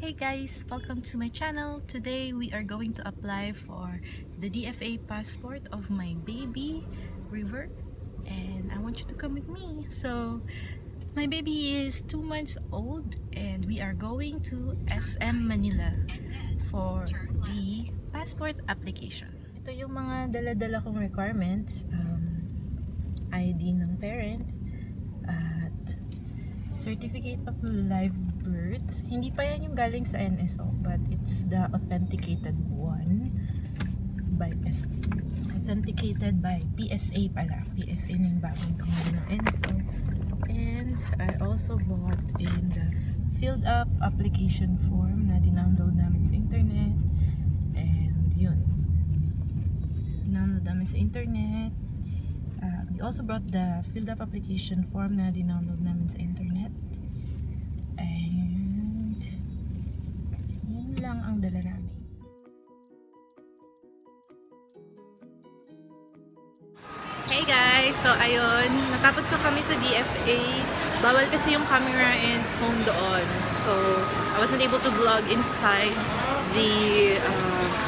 Hey guys, welcome to my channel. Today we are going to apply for the DFA passport of my baby River, and I want you to come with me. So my baby is 2 months old and we are going to SM Manila for the passport application. Ito yung mga dala-dala kong requirements, ID ng parents at certificate of live birth. Hindi pa yan yung galing sa NSO, but it's the authenticated one by authenticated by PSA pala. PSA na yung bagong pangalan ng NSO. And I also bought in the filled up application form na dinownload namin sa internet. And yun, dinownload namin sa internet. We also brought the filled up application form na dinownload namin sa internet. And yun lang ang dala namin. Hey guys! So ayun, natapos na kami sa DFA. Bawal kasi yung camera and phone doon. So I wasn't able to vlog inside the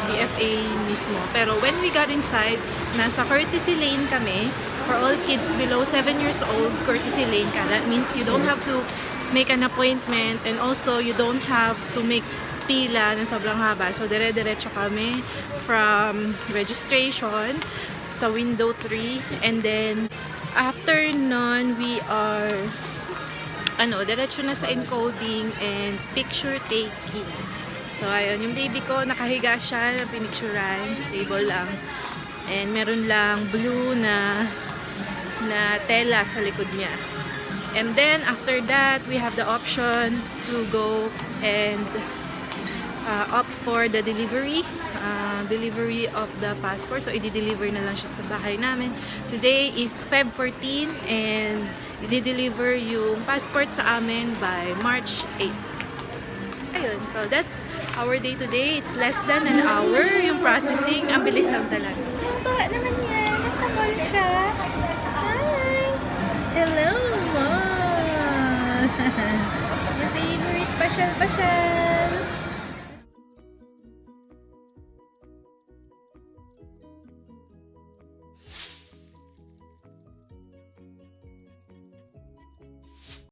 DFA mismo. Pero when we got inside, nasa courtesy lane kami. For all kids below 7 years old, courtesy lane ka. That means you don't have to make an appointment, and also you don't have to make pila na sobrang haba. So dire-diretso kami from registration sa window 3, and then after nun we are diretso na sa encoding and picture taking. So ayun, yung baby ko nakahiga siya na pinicturan, stable lang, and meron lang blue na tela sa likod niya. And then after that, we have the option to go and opt for the delivery of the passport. So i-deliver na lang siya sa bahay namin. Today is Feb 14 and i-deliver yung passport sa amin by March 8. Ayun, so that's our day today. It's less than an hour yung processing. Ang bilis lang talaga. Ang tuwa naman yan. Nasa mall siya. Hi! Hello, Mom! My favorite pasyal-pasyal!